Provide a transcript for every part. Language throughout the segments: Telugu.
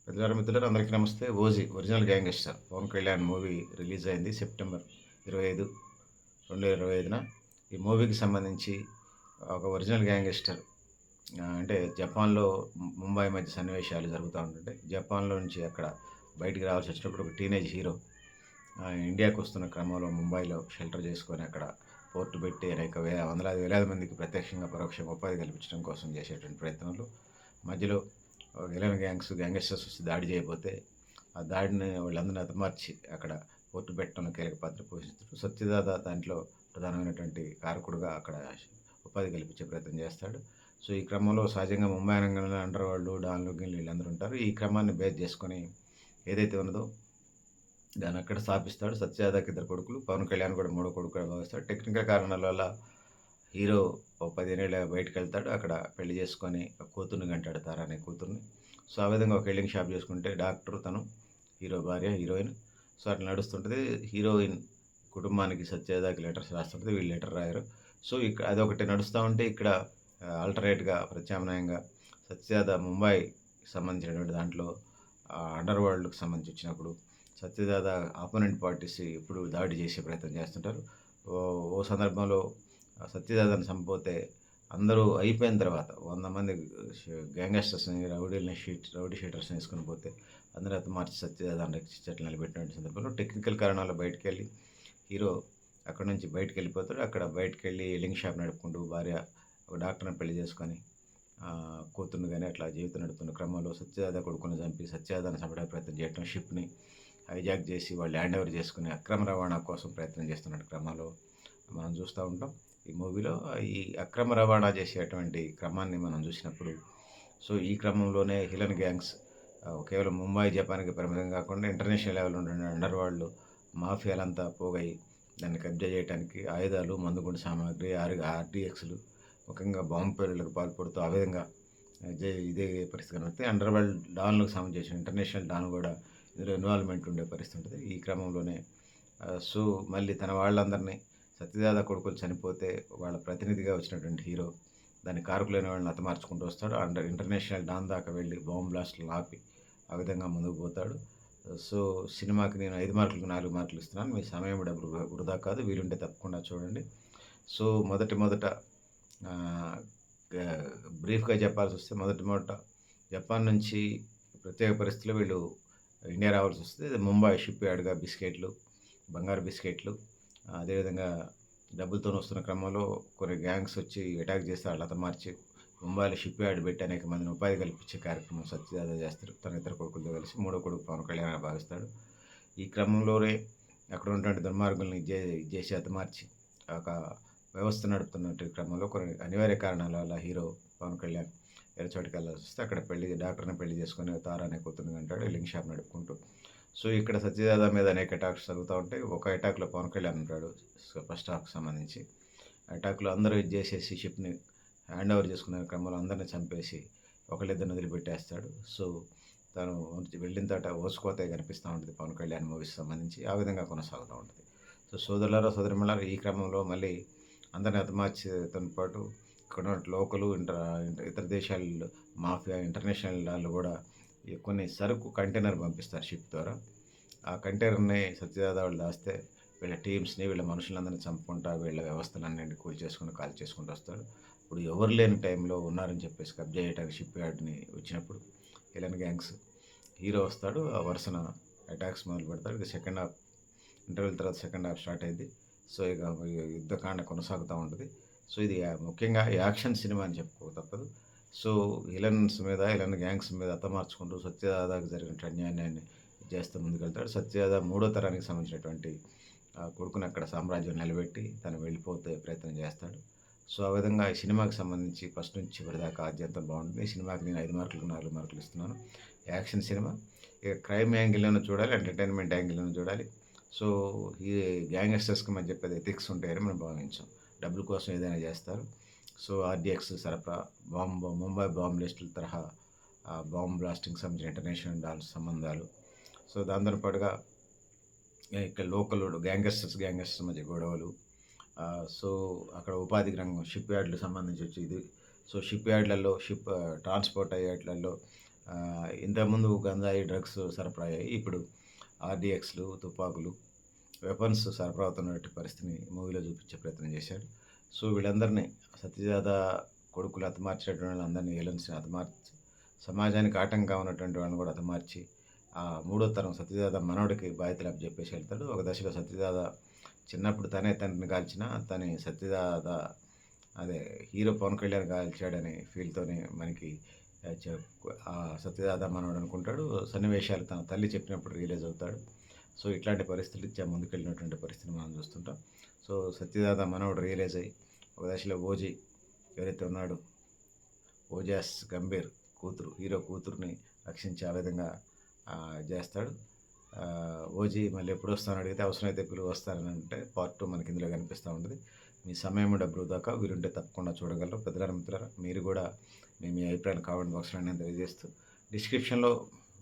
ప్రతివారం మిత్రులారా అందరికీ నమస్తే. 'OG' original gangster Pawan Kalyan movie release అయింది సెప్టెంబర్ 25, 2025న. ఈ మూవీకి సంబంధించి ఒక ఒరిజినల్ గ్యాంగ్‌స్టర్ అంటే జపాన్‌లో ముంబై మధ్య సన్నివేశాలు జరుగుతా ఉంటుంటాయి. జపాన్‌లో నుంచి అక్కడ బయటికి రావాల్సొచ్చినప్పుడు ఒక టీనేజ్ హీరో ఇండియాకొస్తున్న క్రమంలో ముంబైలో షెల్టర్ చేసుకొని అక్కడ పోర్ట్ పెట్టి అనేక వందలాది, వేలాది మందికి ప్రత్యక్షంగా, పరోక్షంగా ఉపాధి కల్పించడం కోసం చేసేటువంటి ప్రయత్నంలో మధ్యలో విలన్ గ్యాంగ్‌స్టర్స్ వచ్చి దాడి చేయబోతే, ఆ దాడిని వీళ్ళందరిని హతమార్చి అక్కడ పోర్టు పెట్టడంలో కీలక పాత్ర పోషిస్తాడు. సత్యదాద దాంట్లో ప్రధానమైనటువంటి కారకుడుగా అక్కడ ఉపాధి కల్పించే ప్రయత్నం చేస్తాడు. సో, ఈ క్రమంలో సహజంగా ముంబై అనంగానే అండర్ వరల్డ్, డాన్లు, గీన్లు వీళ్ళందరూ ఉంటారు. ఈ క్రమాన్ని బేస్ చేసుకొని ఏదైతే ఉన్నదో దాన్నక్కడ స్థాపిస్తాడు. సత్యదాదాకి ఇద్దరు కొడుకులు. పవన్ కళ్యాణ్ కూడా మూడో కొడుకుగా భావిస్తాడు. టెక్నికల్ కారణాల వల్ల హీరో ఓ 15 ఏళ్ళ బయటికెళ్తాడు. అక్కడ పెళ్లి చేసుకొని కూతుర్ని కంటాడు, తార అనే కూతుర్ని. సో, ఆ విధంగా ఒక వెల్డింగ్ షాప్ చేసుకుంటే డాక్టర్ తను, హీరో భార్య, హీరోయిన్. సో, అట్లా నడుస్తుంటది. హీరోయిన్ కుటుంబానికి సత్యదాకి లెటర్స్ రాస్తుంటది. వీళ్ళు లెటర్ రాయరు. సో, అదొకటి నడుస్తా ఉంటే ఇక్కడ ఆల్టర్‌నేట్‌గా ప్రత్యామ్నాయంగా సత్యదాద ముంబైకి సంబంధించినటువంటి దాంట్లో అండర్ వరల్డ్‌కి సంబంధించి వచ్చినప్పుడు సత్యదాద అపోనెంట్ పార్టీస్ ఎప్పుడు దాడి చేసే ప్రయత్నం చేస్తుంటారు. ఓ ఓ సందర్భంలో సత్యదాదాని చంపపోతే అందరూ అయిపోయిన తర్వాత 100 మంది గ్యాంగ్‌స్టర్స్‌ని, రౌడీ షీటర్స్‌ని ఏసుకొని పోతే అందరూ హతమార్చి సత్యదాదాని రక్షించి అట్లా నిలబెట్టినటువంటి సందర్భంలో టెక్నికల్ కారణాల బయటికెళ్ళి హీరో అక్కడి నుంచి బయటికెళ్ళిపోతాడు. అక్కడ బయటికెళ్ళి ఎల్లింగ్ షాప్ నడుపుకుంటూ భార్య ఒక డాక్టర్‌ని పెళ్లి చేసుకొని కూతుర్ని గాని అట్లా జీవితం నడుపుతున్న క్రమంలో సత్యదాద కొడుకుని చంపి సత్యదాదాని చంపడానికి ప్రయత్నం చేయటం, షిప్‌ని హైజాక్ చేసి వాళ్ళు హ్యాండ్ ఓవర్ చేసుకుని అక్రమ రవాణా కోసం ప్రయత్నం చేస్తున్న క్రమంలో మనం చూస్తా ఉంటాం. ఈ మూవీలో ఈ అక్రమ రవాణా చేసేటువంటి క్రమాన్ని మనం చూసినప్పుడు, సో, ఈ క్రమంలోనే హిలన్ గ్యాంగ్స్ కేవలం ముంబై, జపాన్‌కి పరిమితం కాకుండా ఇంటర్నేషనల్ లెవెల్‌లో ఉండే అండర్ వరల్డ్ మాఫియాలంతా పోగై దాన్ని కబ్జా చేయటానికి ఆయుధాలు, మందుగుండు సామాగ్రి, ఆర్‌డీఎక్స్‌లు ముఖ్యంగా బాంబు పేలుళ్లకు పాల్పడుతూ ఆ విధంగా ఇదే పరిస్థితి కనబడితే అండర్ వరల్డ్ డాన్‌లకు సంబంధించిన ఇంటర్నేషనల్ డాన్ కూడా ఇందులో ఇన్వాల్వ్‌మెంట్ ఉండే పరిస్థితి ఉంటది. ఈ క్రమంలోనే సో, మళ్ళీ తన వాళ్ళందరినీ సత్యదాద కొడుకులు చనిపోతే వాళ్ళ ప్రతినిధిగా వచ్చినటువంటి హీరో దాన్ని కారకులైన వాళ్ళని హతమార్చుకుంటూ వస్తాడు. ఇంటర్నేషనల్ డాన్ దాకా వెళ్ళి బాంబ్ బ్లాస్ట్‌లను ఆపి ఆ విధంగా ముందుకు పోతాడు. సో, సినిమాకి నేను 5 మార్కులకు 4 మార్కులు ఇస్తున్నాను. మీ సమయం, డబ్బులు వృధా కాదు. వీలుంటే తప్పకుండా చూడండి. సో, మొదట ఆహ్, గ బ్రీఫ్‌గా చెప్పాల్సొస్తే మొదట జపాన్ నుంచి ప్రత్యేక పరిస్థితిలో వీళ్ళు ఇండియా రావాల్సొస్తది. ముంబై షిప్ యార్డ్‌గా బిస్కెట్‌లు, బంగారు బిస్కెట్‌లు, అదేవిధంగా డబ్బులతోని వస్తున్న క్రమంలో కొన్ని గ్యాంగ్స్ వచ్చి అటాక్ చేస్తే ఆళ్ళని హతమార్చి ముంబైలో షిప్ యార్డ్ పెట్టి అనేక మందిని ఉపాధి కల్పించే కార్యక్రమం సత్యదాదా చేస్తారు. తన ఇద్దరు కొడుకులతో కలిసి. మూడో కొడుకు పవన్ కళ్యాణ్‌గా భావిస్తాడు. ఈ క్రమంలోనే అక్కడ ఉన్నటువంటి దుర్మార్గుల్ని ఇది చేసి హతమార్చి ఒక వ్యవస్థ నడుపుతున్నటువంటి క్రమంలో కొన్ని అనివార్య కారణాల వల్ల హీరో పవన్ కళ్యాణ్ వేరే చోటికెళ్ళాల్సొస్తే అక్కడ డాక్టర్‌ని పెళ్లి చేసుకొని తార అనే కూతుర్ని కంటాడు వెల్డింగ్ షాప్ నడుపుకుంటూ. సో, ఇక్కడ సత్యదాదా మీద అనేక అటాక్స్ జరుగుతా ఉంటాయి. ఒక అటాక్‌లో పవన్ కళ్యాణ్ ఉంటాడు. సో, ఫస్ట్ హాఫ్‌కి సంబంధించి. అటాక్‌లో అందరూ ఇది చేసేసి షిప్‌ని హ్యాండ్ ఓవర్ చేసుకునే క్రమంలో అందరిని చంపేసి ఒకళ్ళిద్దరిని వదిలిపెట్టేస్తాడు. సో, తను వెళ్ళిన తర్వాత ఓచుకోతే కనిపిస్తా ఉంటది పవన్ కళ్యాణ్ మూవీస్‌కి సంబంధించి. ఆ విధంగా కొనసాగుతా ఉంటది. సో, సోదరులారా, సోదరీమణులారా, ఈ క్రమంలో మళ్ళీ అందరిని హతమార్చేతోని పాటు ఇక్కడ లోకలు, ఇతర దేశాల్లో మాఫియా, ఇంటర్నేషనల్ వాళ్ళు గూడా కొన్ని సరుకు కంటైనర్ పంపిస్తారు షిప్ ద్వారా. ఆ కంటైనర్‌ని సత్యదాద వాళ్ళు దాస్తే వీళ్ళ టీమ్స్‌ని, వీళ్ళ మనుషులందరిని చంపుకుంటా వీళ్ళ వ్యవస్థలన్నిటిని కూల్చేసుకుంటూ, కాల్చేసుకుంటూ వస్తాడు. ఇప్పుడు ఎవరు లేని టైంలో ఉన్నారని చెప్పేసి కబ్జా చేయడానికి షిప్ యార్డ్‌ని వచ్చినప్పుడు విలన్ గ్యాంగ్స్ హీరో వస్తాడు. ఆ వరుసన అటాక్స్ మొదలుపెడతాడు. ఇక సెకండ్ హాఫ్ ఇంటర్వెల్ తర్వాత సెకండ్ హాఫ్ స్టార్ట్ అయ్యిద్ది. సో, ఇక యుద్ధకాండ కొనసాగుతా ఉంటది. సో, ఇది ముఖ్యంగా యాక్షన్ సినిమా అని చెప్పుకోక తప్పదు. సో, విలన్ గ్యాంగ్స్ మీద హతమార్చుకుంటూ సత్యదాదాకి జరిగినటువంటి అన్యాయాన్ని చేస్తూ ముందుకెళ్తాడు. సత్యదాదా మూడో తరానికి సంబంధించినటువంటి కొడుకుని అక్కడ సామ్రాజ్యం నిలబెట్టి తను వెళ్ళిపోతే ప్రయత్నం చేస్తాడు. సో, ఆ విధంగా ఈ సినిమాకి సంబంధించి ఫస్ట్ నుంచి చివరి దాకా ఆద్యంతం బాగుంటుంది. ఈ సినిమాకి నేను 5 మార్కులకు 4 మార్కులు ఇస్తున్నాను. Action cinema. ఇక క్రైమ్ యాంగిల్‌లోను చూడాలి, ఎంటర్‌టైన్‌మెంట్ యాంగిల్‌లోను చూడాలి. సో, ఈ గ్యాంగ్‌స్టర్స్‌కి మధ్య పెద్ద ఎథిక్స్ ఉంటాయని మనం భావించాం. డబ్బుల కోసం ఏదైనా చేస్తారు. సో, ఆర్‌డీఎక్స్ సరఫరా, ముంబై బాంబ్ లిస్టుల తరహా బాంబ్ బ్లాస్టింగ్‌కి సంబంధించిన ఇంటర్నేషనల్ డాన్స్ సంబంధాలు. సో, దాంతోని పాటుగా ఇక్కడ లోకల్ గ్యాంగ్‌స్టర్స్ మధ్య గొడవలు. సో, అక్కడ ఉపాధి రంగం షిప్ యార్డ్‌లకు సంబంధించి వచ్చి ఇది. సో, షిప్ యార్డ్‌లలో ట్రాన్స్‌పోర్ట్ అయ్యేట్లలో ఇంతకుముందు గంజాయి, డ్రగ్స్ సరఫరా అయ్యాయి. ఇప్పుడు ఆర్‌డీఎక్స్‌లు, తుపాకులు, వెపన్స్ సరఫరా అవుతున్నటువంటి పరిస్థితిని మూవీలో చూపించే ప్రయత్నం చేశాడు. సో, వీళ్ళందరినీ సత్యజాత కొడుకులు హతమార్చేటువంటి వాళ్ళందరినీ విలన్స్‌ని హతమార్చి, సమాజానికి ఆటంకంగా ఉన్నటువంటి వాళ్ళని కూడా హతమార్చి, మూడో తరం సత్యజాత మనవడికి బాధ్యతలు అప్పజెప్పేసి వెళ్తాడు. ఒక దశలో సత్యజాత చిన్నప్పుడు తనే తండ్రిని కాల్చినా, సత్యజాత అదే హీరో 'పవన్ కళ్యాణ్' కాల్చాడనే ఫీల్‌తోనే మనకి ఆహ్, చె సత్యజాత మనవడు అనుకుంటాడు. సన్నివేశాలు తన తల్లి చెప్పినప్పుడు రియలైజ్ అవుతాడు. సో, ఇట్లాంటి పరిస్థితులు ముందుకెళ్ళినటువంటి పరిస్థితిని మనం చూస్తుంటాం. సో, సత్యజాత మనవడు రియలైజ్ అయ్యి ఒక దశలో ఓజీ ఎవరైతే ఉన్నాడో, ఓజాస్ గంభీర్ కూతురు, హీరో కూతురుని రక్షించి ఆ విధంగా జేస్తాడు. ఓజీ మళ్ళీ ఎప్పుడొస్తావని అడిగితే, అవసరమైతే పిలువు వస్తానని అంటే పార్ట్ 2 మనకి ఇందులో కనిపిస్తా ఉంటది. మీ సమయం డబ్బు వృధాకా వీలుంటే తప్పకుండా చూడగలరు. పెద్దలారా, మిత్రులారా, మీరు కూడా మీ అభిప్రాయాలు కామెంట్ బాక్స్‌లో నేను తెలియజేస్తూ, డిస్క్రిప్షన్‌లో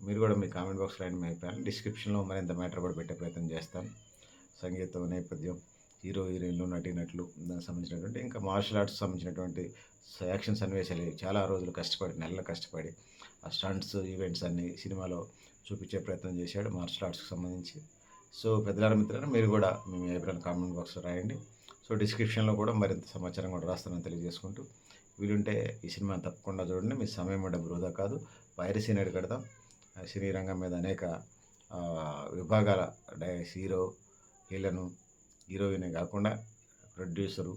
మీరు కూడా మీ కామెంట్ బాక్స్‌లో రాయండి మీ అభిప్రాయాలు. డిస్క్రిప్షన్‌లో మరింత మ్యాటర్ కూడా పెట్టే ప్రయత్నం చేస్తాను. సంగీతం, నేపథ్యం, హీరో, హీరోయిన్‌లు, నటీనటులు, దానికి సంబంధించినటువంటి ఇంకా మార్షల్ ఆర్ట్స్ సంబంధించినటువంటి యాక్షన్ సన్నివేశాలు చాలా రోజులు కష్టపడి, నెలలు కష్టపడి ఆ స్టంట్స్, ఈవెంట్స్ అన్నీ సినిమాలో చూపించే ప్రయత్నం చేశాడు మార్షల్ ఆర్ట్స్‌కి సంబంధించి. సో, పెద్దలారా, మిత్రులారా, మీరు కూడా మీ అభిప్రాయాలు కామెంట్ బాక్స్‌లో రాయండి. సో, డిస్క్రిప్షన్‌లో కూడా మరింత సమాచారం కూడా రాస్తానని తెలియజేసుకుంటూ, వీలుంటే ఈ సినిమాని తప్పకుండా చూడండి. మీ సమయం డబ్బు వృధా కాదు. పైరసీని అరికడదాం. సినీ రంగం మీద అనేక విభాగాల హీరో, విలను, హీరోయినే కాకుండా ప్రొడ్యూసరు,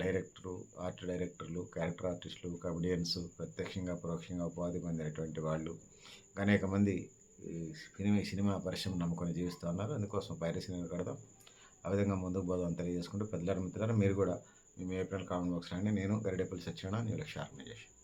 డైరెక్టరు, ఆర్ట్ డైరెక్టర్లు, క్యారెక్టర్ ఆర్టిస్టులు, కమెడియన్స్, ప్రత్యక్షంగా, పరోక్షంగా ఉపాధి పొందినటువంటి వాళ్ళు అనేక మంది ఈ సినిమా పరిశ్రమను నమ్ముకొని జీవిస్తూ ఉన్నారు. అందుకోసం పైరసీని అరికడదాం. ఆ విధంగా ముందుకు పోదామని తెలియజేసుకుంటూ, పెద్దలారా, మిత్రులారా, మీరు కూడా మీ అభిప్రాయాలు కామెంట్ బాక్స్‌లో రాయండి. నేను గరిడేపల్లి సత్యనారాయణ, న్యూ లక్ష్య ఆర్గనైజేషన్.